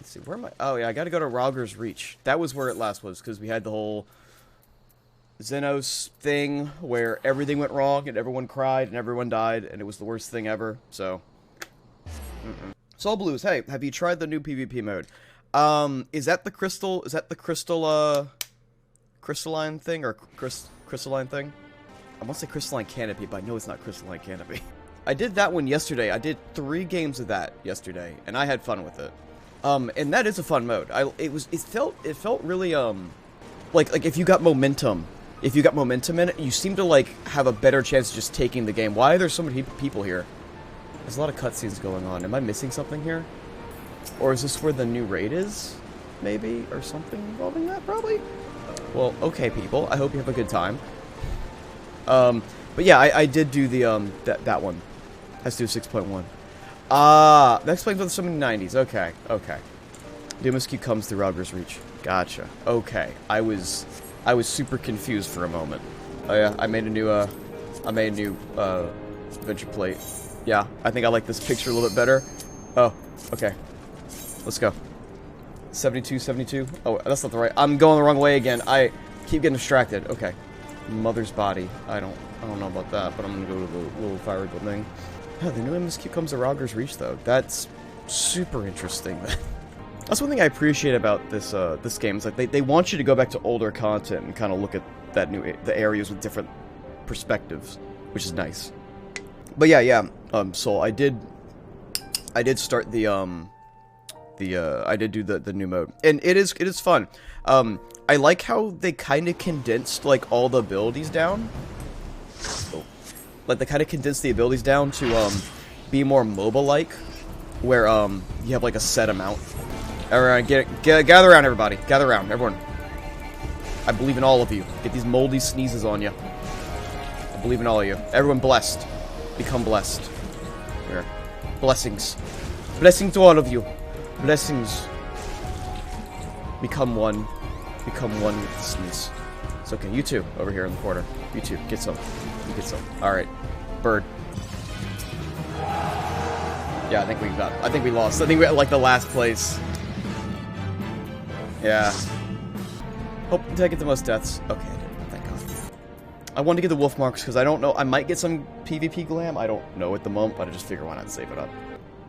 Let's see, where am I? Oh, yeah, I gotta go to Rauger's Reach. That was where it last was, because we had the whole Xenos thing where everything went wrong and everyone cried and everyone died and it was the worst thing ever, so... Soul Blues, hey, have you tried the new PvP mode? Is that the crystalline thing, or crystalline thing? I want to say crystalline canopy, but I know it's not crystalline canopy. I did that one yesterday. I did 3 games of that yesterday, and I had fun with it. And that is a fun mode. It felt really, like if you got momentum in it, you seem to, like, have a better chance of just taking the game. Why are there so many people here? There's a lot of cutscenes going on. Am I missing something here? Or is this where the new raid is? Maybe? Or something involving that, probably? Well, okay, people. I hope you have a good time. But yeah, I did do the, that one. Let's do 6.1. That explains why there's so many 90s. Okay, okay. The MSQ comes through Rauger's Reach. Gotcha. Okay. I was super confused for a moment. Oh yeah, I made a new adventure plate. Yeah, I think I like this picture a little bit better. Oh, okay. Let's go. 72, 72. Oh, that's not the right. I'm going the wrong way again. I keep getting distracted. Okay. Mother's body. I don't know about that, but I'm gonna go to the little fire thing. Oh, the new MSQ comes to Rauger's Reach, though. That's super interesting. That's one thing I appreciate about this game. Is like they want you to go back to older content and kind of look at the areas with different perspectives, which is nice. But yeah. So I did start I did do the new mode, and it is fun. I like how they kind of condensed like all the abilities down. Oh. Like they kind of condensed the abilities down to be more MOBA-like, where you have like a set amount. Alright, gather around, everybody. Gather around, everyone. I believe in all of you. Get these moldy sneezes on you. I believe in all of you. Everyone blessed. Become blessed. Here. Blessings. Blessing to all of you. Blessings. Become one. Become one with the sneeze. It's okay. You too, over here in the corner. You too. Get some. You get some. Alright. Bird. Yeah, I think we lost. I think we're at like the last place. Yeah. Hope to get the most deaths. Okay, I didn't. Thank God. I wanted to get the wolf marks because I don't know. I might get some PvP glam. I don't know at the moment, but I just figure why not save it up.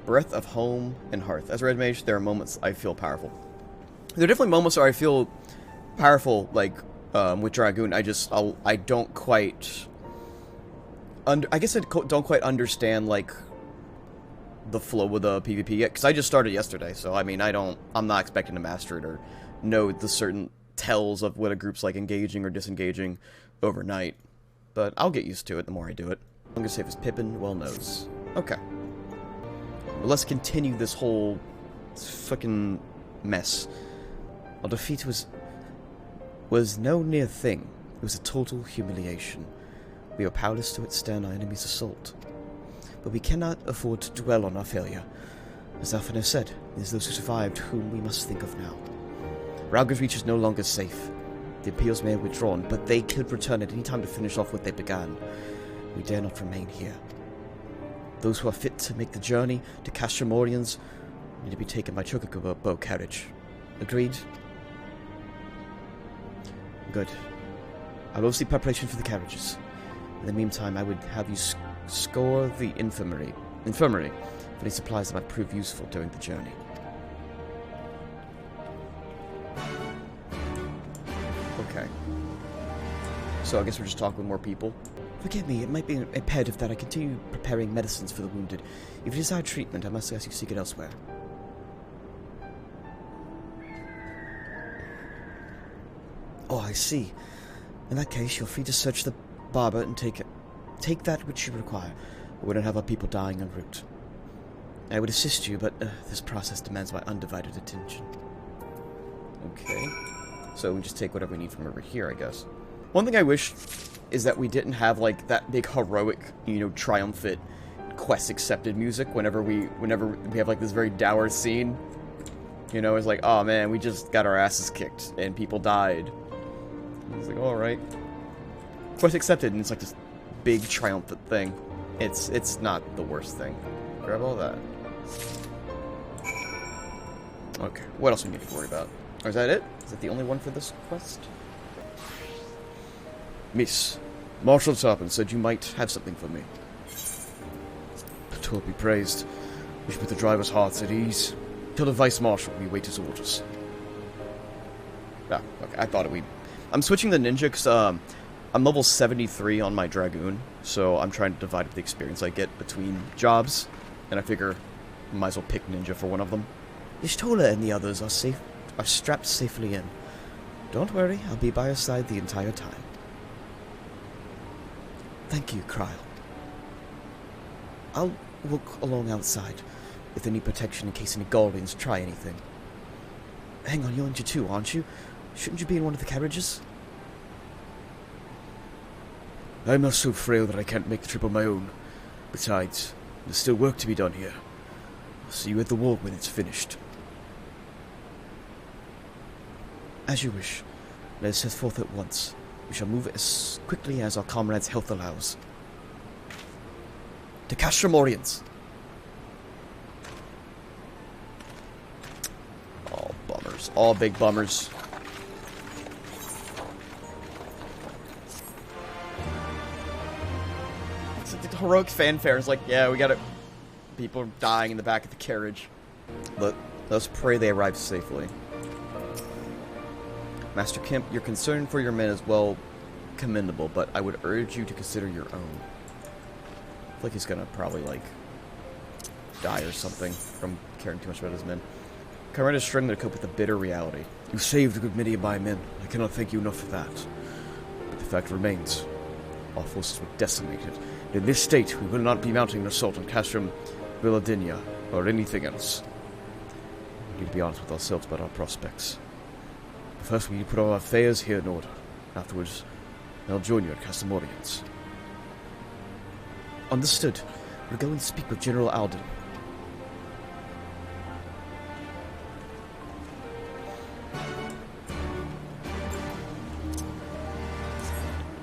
Breath of Home and Hearth. As a red mage, there are moments I feel powerful. There are definitely moments where I feel powerful, like with Dragoon. I don't quite. I guess I don't quite understand like the flow with the PvP yet, because I just started yesterday. So I mean, I'm not expecting to master it or know the certain tells of what a group's like engaging or disengaging overnight. But I'll get used to it the more I do it. I'm gonna save as Pippin well knows. Okay. Well, let's continue this whole fucking mess. Our defeat was no near thing. It was a total humiliation. We were powerless to withstand our enemy's assault. But we cannot afford to dwell on our failure. As Alphinaud said, it is those who survived whom we must think of now. Rauger's Reach is no longer safe. The appeals may have withdrawn, but they could return at any time to finish off what they began. We dare not remain here. Those who are fit to make the journey to Castramorians need to be taken by Chocobo carriage. Agreed? Good. I will see preparation for the carriages. In the meantime, I would have you score the infirmary for any supplies that might prove useful during the journey. Okay. So I guess we're just talking with more people. Forgive me, it might be imperative that I continue preparing medicines for the wounded. If you desire treatment, I must ask you to seek it elsewhere. Oh, I see. In that case, you're free to search the barber and take that which you require. We wouldn't have our people dying en route. I would assist you, but this process demands my undivided attention. Okay. So we just take whatever we need from over here, I guess. One thing I wish is that we didn't have, like, that big heroic, triumphant quest accepted music whenever we have, like, this very dour scene. It's like, oh man, we just got our asses kicked and people died. It's like, alright. Quest accepted, and it's like this big triumphant thing. It's not the worst thing. Grab all that. Okay, what else do we need to worry about? Or is that it? Is that the only one for this quest? Miss, Marshal Tarpon said you might have something for me. The Lord be praised. We should put the driver's hearts at ease. Tell the Vice Marshal we wait his orders. Ah, okay, I thought I'm switching the ninja because, I'm level 73 on my Dragoon, so I'm trying to divide up the experience I get between jobs, and I figure I might as well pick ninja for one of them. Ishtola and the others are strapped safely in. Don't worry, I'll be by your side the entire time. Thank you, Kryle. I'll walk along outside, if they need protection in case any Guardians try anything. Hang on, you're ninja too, aren't you? Shouldn't you be in one of the carriages? I'm not so frail that I can't make the trip on my own. Besides, there's still work to be done here. I'll see you at the wall when it's finished. As you wish. Let us set forth at once. We shall move as quickly as our comrades' health allows. To Castramorians! Oh, bummers. All big bummers. The heroic fanfare is like, yeah, we gotta... People are dying in the back of the carriage. Let's pray they arrive safely. Master Kemp, your concern for your men is well commendable, but I would urge you to consider your own. I feel like he's gonna probably, like, die or something from caring too much about his men. Comrade is struggling to cope with the bitter reality. You saved a good many of my men. I cannot thank you enough for that. But the fact remains, our forces were decimated. In this state, we will not be mounting an assault on Castrum, Villadinia, or anything else. We need to be honest with ourselves about our prospects. But first, we need to put our affairs here in order. Afterwards, I'll join you at Castramorians. Understood. We'll go and speak with General Alden.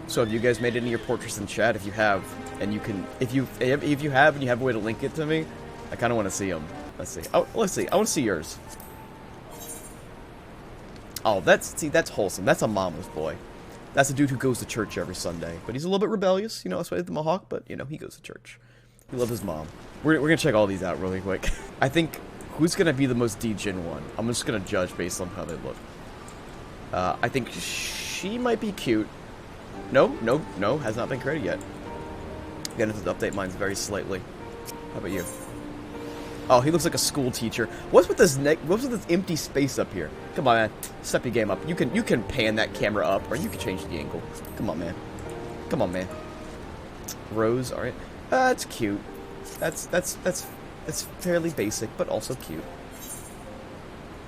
So have you guys made any of your portraits in chat? If you have, and you can, if you have and you have a way to link it to me, I kind of want to see them. Let's see. Oh, let's see. I want to see yours. Oh, that's wholesome. That's a mama's boy. That's a dude who goes to church every Sunday, but he's a little bit rebellious. You know, that's why he's the Mohawk, but you know, he goes to church. He loves his mom. We're gonna check all these out really quick. I think who's gonna be the most D-Gen one? I'm just gonna judge based on how they look. I think she might be cute. No, has not been created yet. Again, I have to update mine very slightly. How about you? Oh, he looks like a school teacher. What's with this what's with this empty space up here? Come on, man. Step your game up. You can pan that camera up, or you can change the angle. Come on, man. Come on, man. Rose, alright. That's cute. That's fairly basic, but also cute.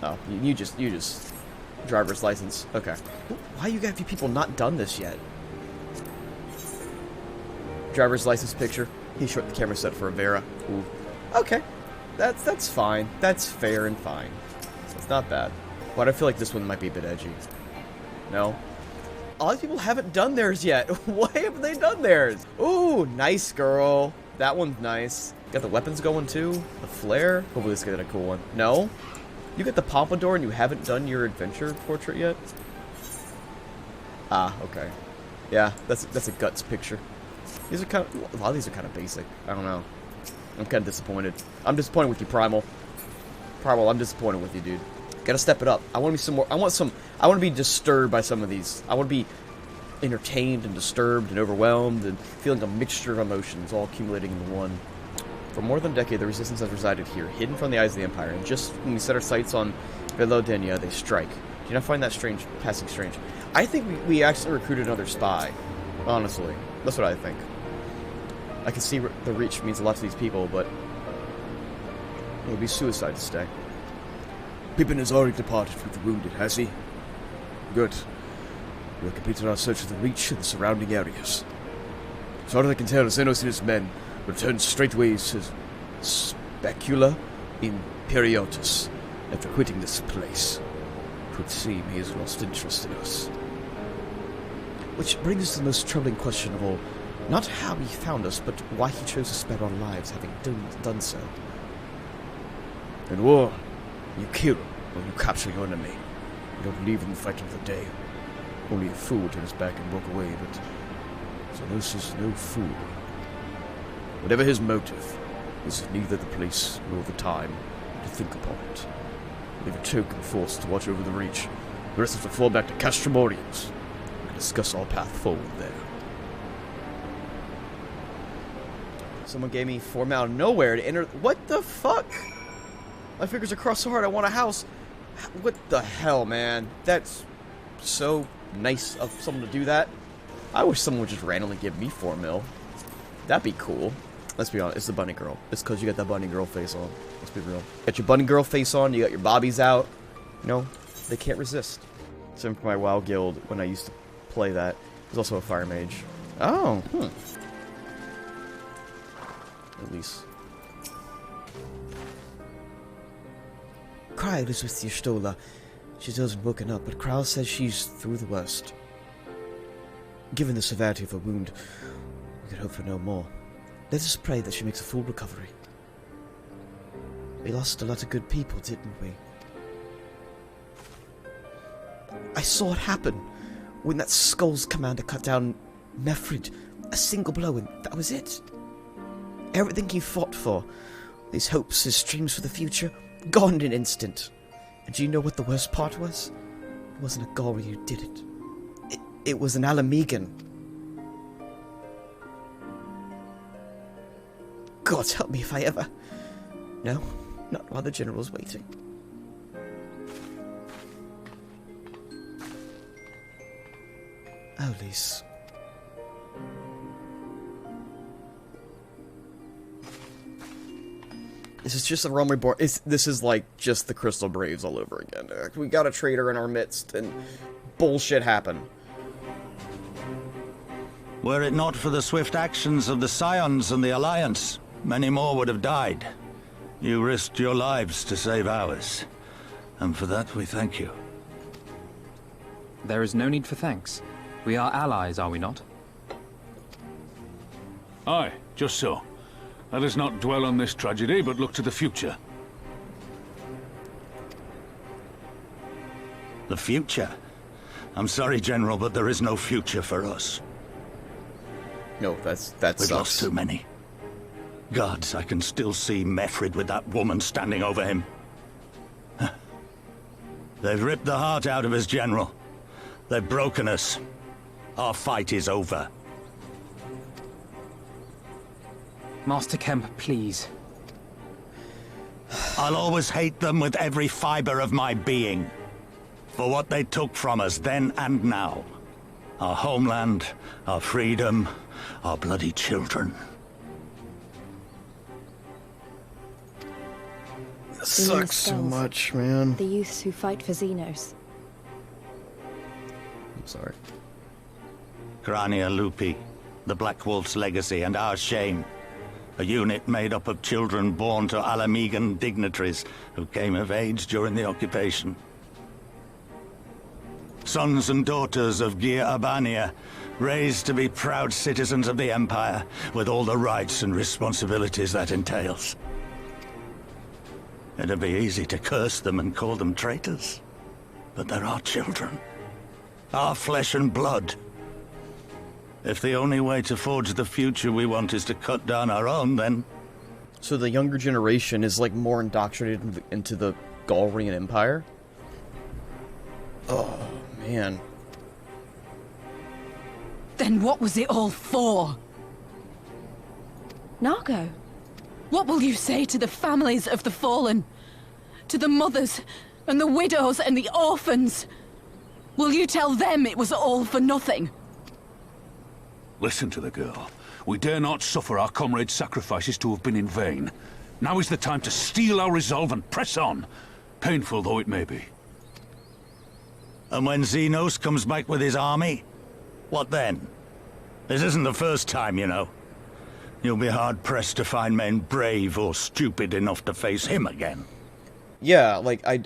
Oh, you just driver's license. Okay. Why you got people not done this yet? Driver's license picture. He short the camera set for a Vera. Ooh. Okay. That's fine. That's fair and fine. It's not bad. But I feel like this one might be a bit edgy. No? A lot of people haven't done theirs yet. Why haven't they done theirs? Ooh, nice girl. That one's nice. Got the weapons going too. The flare. Hopefully this gets a cool one. No? You got the pompadour and you haven't done your adventure portrait yet? Ah, okay. Yeah, that's a guts picture. These are kind of, a lot of these are kind of basic. I don't know. I'm kind of disappointed. I'm disappointed with you, Primal. Primal, I'm disappointed with you, dude. Gotta step it up. I want to be some more. I want to be disturbed by some of these. I want to be entertained and disturbed and overwhelmed and feeling a mixture of emotions all accumulating into one. For more than a decade, the Resistance has resided here, hidden from the eyes of the Empire, and just when we set our sights on Velodenia, they strike. Do you not find that strange? Passing strange? I think we actually recruited another spy. Honestly, that's what I think. I can see the reach means a lot to these people, but it would be suicide to stay. Pippin has already departed with the wounded, has he? Good. We have completed our search of the reach and the surrounding areas. As far as I can tell, Xenos and his men returned straightway to Specula Imperiotus after quitting this place. It would seem he has lost interest in us. Which brings us to the most troubling question of all. Not how he found us, but why he chose to spare our lives having done so. In war, you kill, When you capture your enemy, you don't leave them fighting the day. Only a fool turns back and walk away, but Zenos is no fool. Whatever his motive, this is neither the place nor the time to think upon it. We have a token force to watch over the Reach. The rest have to fall back to Castromorians. We can discuss our path forward there. Someone gave me 4 out of nowhere to enter. What the fuck? My fingers are crossed so hard I want a house. What the hell, man? That's so nice of someone to do that. I wish someone would just randomly give me 4 mil. That'd be cool. Let's be honest, it's the bunny girl. It's because you got that bunny girl face on. Let's be real. You got your bunny girl face on, you got your bobbies out. You know, they can't resist. Same for my WoW guild when I used to play that. There's also a fire mage. Oh, At least. Cry is with your Stola. She hasn't woken up, but Kral says she's through the worst. Given the severity of her wound, we could hope for no more. Let us pray that she makes a full recovery. We lost a lot of good people, didn't we? I saw it happen when that Skull's commander cut down Mefrid. A single blow and that was it. Everything he fought for, his hopes, his dreams for the future, gone in an instant. And do you know what the worst part was? It wasn't a Galri who did it. It was an Alamegan. God help me if I ever... No, not while the general's waiting. Oh, Lise. This is just a realm reborn. This is like just the Crystal Braves all over again. We got a traitor in our midst, and bullshit happened. Were it not for the swift actions of the Scions and the Alliance, many more would have died. You risked your lives to save ours, and for that we thank you. There is no need for thanks. We are allies, are we not? Aye, just so. Let us not dwell on this tragedy, but look to the future. The future? I'm sorry, General, but there is no future for us. No, that We've lost too many. Gods, I can still see Mefrid with that woman standing over him. They've ripped the heart out of us, General. They've broken us. Our fight is over. Master Kemp, please. I'll always hate them with every fiber of my being. For what they took from us then and now. Our homeland, our freedom, our bloody children. It sucks so much, man. The youths who fight for Xenos. I'm sorry. Grania Lupi, the Black Wolf's legacy and our shame. A unit made up of children born to Alamegan dignitaries who came of age during the occupation. Sons and daughters of Gir Abania, raised to be proud citizens of the Empire, with all the rights and responsibilities that entails. It'd be easy to curse them and call them traitors, but they're our children. Our flesh and blood. If the only way to forge the future we want is to cut down our own, then... So the younger generation is, like, more indoctrinated into the Galrian Empire? Oh, man. Then what was it all for? Nargo? What will you say to the families of the fallen? To the mothers, and the widows, and the orphans? Will you tell them it was all for nothing? Listen to the girl. We dare not suffer our comrades' sacrifices to have been in vain. Now is the time to steel our resolve and press on, painful though it may be. And when Xenos comes back with his army, what then? This isn't the first time, you know. You'll be hard-pressed to find men brave or stupid enough to face him again. Yeah, like, I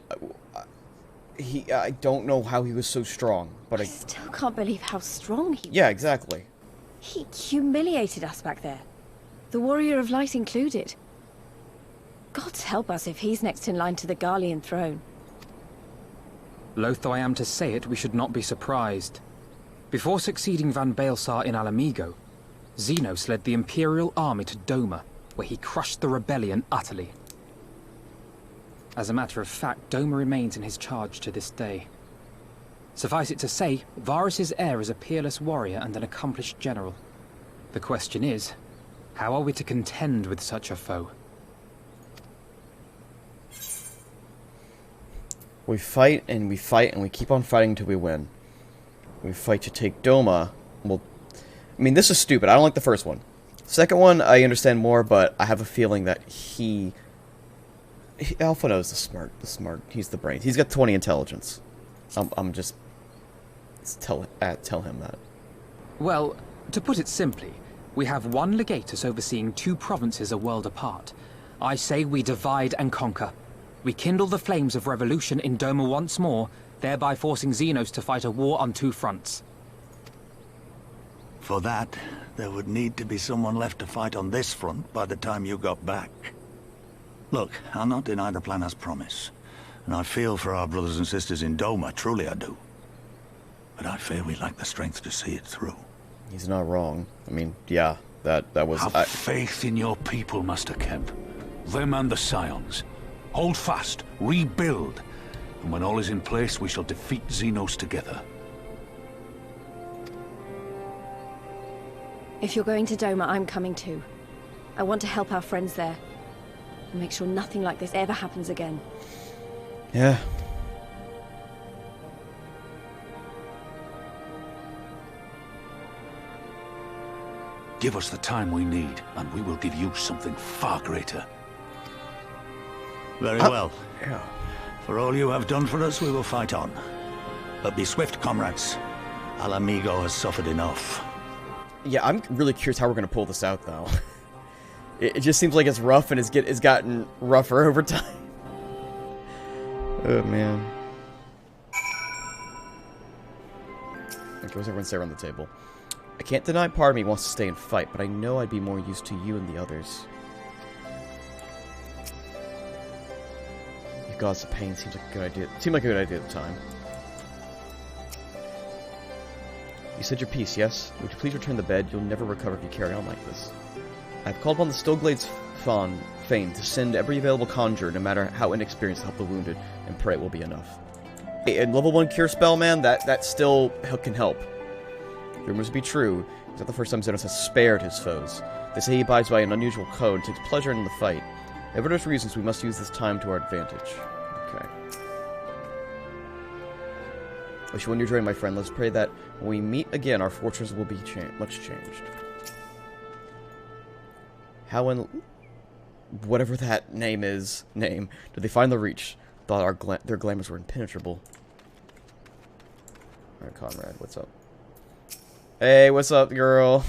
don't know how he was so strong, but I still can't believe how strong he was. Yeah, exactly. He humiliated us back there. The Warrior of Light included. God help us if he's next in line to the Garlean throne. Loath though I am to say it, we should not be surprised. Before succeeding Van Baelsar in Alamigo, Xenos led the Imperial army to Doma, where he crushed the rebellion utterly. As a matter of fact, Doma remains in his charge to this day. Suffice it to say, Varus's heir is a peerless warrior and an accomplished general. The question is, how are we to contend with such a foe? We fight and we fight and we keep on fighting until we win. We fight to take Doma. Well, I mean, this is stupid. I don't like the first one. Second one, I understand more, but I have a feeling that Alpha knows the smart. He's the brain. He's got 20 intelligence. I'm just tell him that. Well, to put it simply, we have one legatus overseeing 2 provinces a world apart. I say we divide and conquer. We kindle the flames of revolution in Doma once more, thereby forcing Xenos to fight a war on 2 fronts. For that, there would need to be someone left to fight on this front by the time you got back. Look, I'll not deny the plan as promised, and I feel for our brothers and sisters in Doma, truly I do. But I fear we lack the strength to see it through. He's not wrong. I mean, yeah, that was... Have faith in your people, Master Kemp. Them and the Scions. Hold fast, rebuild, and when all is in place, we shall defeat Xenos together. If you're going to Doma, I'm coming too. I want to help our friends there. And make sure nothing like this ever happens again. Yeah. Give us the time we need, and we will give you something far greater. Very well. Yeah. For all you have done for us, we will fight on. But be swift, comrades. Alamigo has suffered enough. Yeah, I'm really curious how we're gonna pull this out, though. It just seems like it's rough, and it's gotten rougher over time. Oh, man. Okay, what's everyone say around the table? I can't deny part of me wants to stay and fight, but I know I'd be more used to you and the others. You gods of pain seems like a good idea. It seemed like a good idea at the time. You said your piece, yes? Would you please return the bed? You'll never recover if you carry on like this. I've called upon the Stillglade's Fane to send every available conjurer, no matter how inexperienced, to help the wounded, and pray it will be enough. Hey, and level 1 cure spell, man, that still can help. Rumors be true. It's not the first time Xenos has spared his foes. They say he abides by an unusual code and takes pleasure in the fight. Ever there's reasons, we must use this time to our advantage. Okay. Wish you wouldn't join, my friend. Let's pray that when we meet again, our fortress will be much changed. How in whatever that name is, did they find the Reach? Thought their glamours were impenetrable. Alright, comrade, what's up? Hey, what's up, girl?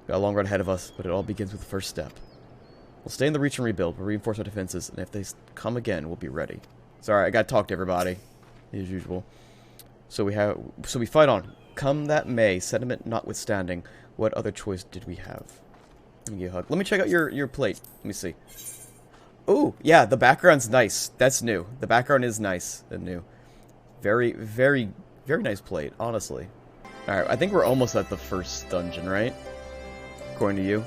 Got a long road ahead of us, but it all begins with the first step. We'll stay in the Reach and rebuild. We'll reinforce our defenses, and if they come again, we'll be ready. Sorry, I gotta talk to everybody, as usual. So we fight on. Come that may, sentiment notwithstanding, what other choice did we have? Let me give you a hug. Let me check out your plate. Let me see. Oh, yeah, the background's nice. That's new. The background is nice and new. Very, very, very nice plate, honestly. Alright, I think we're almost at the first dungeon, right? According to you.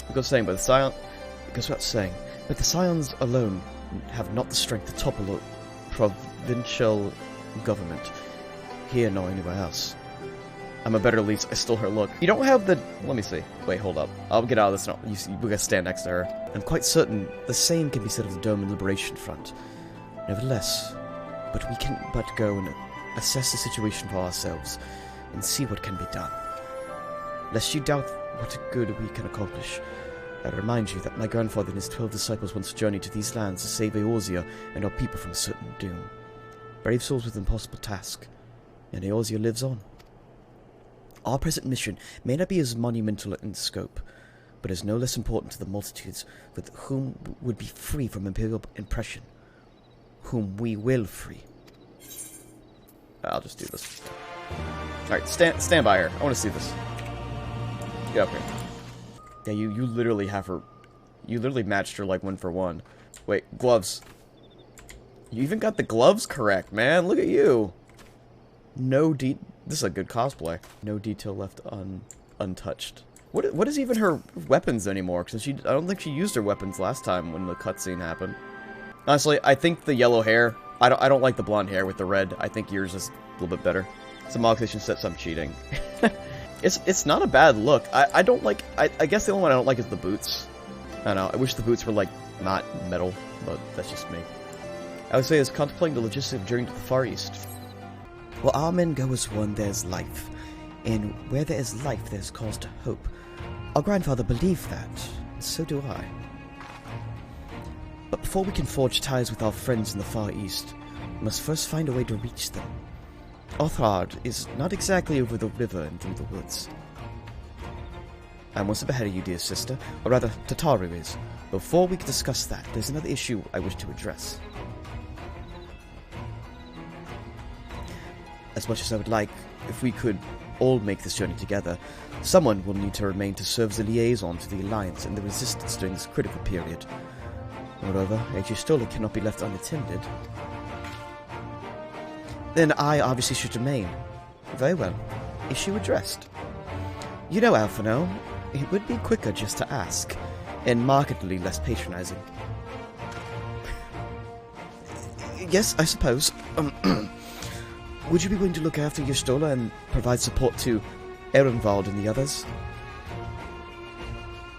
It goes without saying, but the Scions alone have not the strength to topple a provincial government, here nor anywhere else. I'm a better lease. I stole her look. You don't have the... Let me see. Wait, hold up. I'll get out of this now. You see, we gotta stand next to her. I'm quite certain the same can be said of the Dome and Liberation Front. Nevertheless, but we can go and assess the situation for ourselves and see what can be done. Lest you doubt what good we can accomplish, I remind you that my grandfather and his 12 disciples once journeyed to these lands to save Eorzea and our people from a certain doom. Brave souls with an impossible task, and Eorzea lives on. Our present mission may not be as monumental in scope, but is no less important to the multitudes with whom would be free from imperial oppression, whom we will free. I'll just do this. Alright, stand by her. I want to see this. Get up here. Yeah, you literally have her... You literally matched her like 1 for 1. Wait, gloves. You even got the gloves correct, man. Look at you. This is a good cosplay. No detail left untouched. What is even her weapons anymore? Because I don't think she used her weapons last time when the cutscene happened. Honestly, I think the yellow hair. I don't like the blonde hair with the red. I think yours is a little bit better. Some modification sets I'm cheating. It's not a bad look. I don't like. I guess the only one I don't like is the boots. I don't know. I wish the boots were like not metal, but that's just me. I would say is contemplating the logistic journey to the Far East. Well, our men go as one, there's life. And where there is life, there's cause to hope. Our grandfather believed that. So do I. But before we can forge ties with our friends in the Far East, we must first find a way to reach them. Orthrard is not exactly over the river and through the woods. I'm one step ahead of you, dear sister, or rather, Tataru is. Before we can discuss that, there's another issue I wish to address. As much as I would like, if we could all make this journey together, someone will need to remain to serve as a liaison to the Alliance and the Resistance during this critical period. Moreover, Stola cannot be left unattended. Then I obviously should remain. Very well. Issue addressed. You know, Alphino, it would be quicker just to ask, and markedly less patronizing. Yes, I suppose. Would you be willing to look after Stola and provide support to Ehrenwald and the others?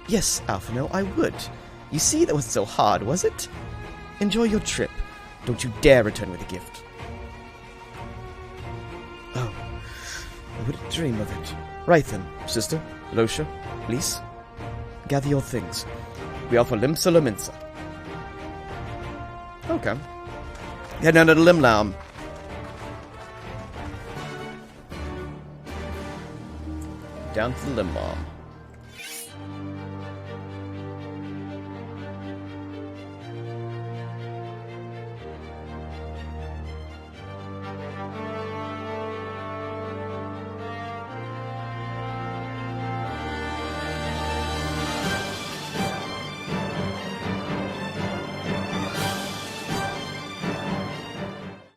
Yes, Alphino, I would. You see, that wasn't so hard, was it? Enjoy your trip. Don't you dare return with a gift. Oh, I wouldn't dream of it. Right then, sister, Losha, please, gather your things. We are for Limsa Laminsa. Okay. Heading down to the Limlam. Down to the Limlam.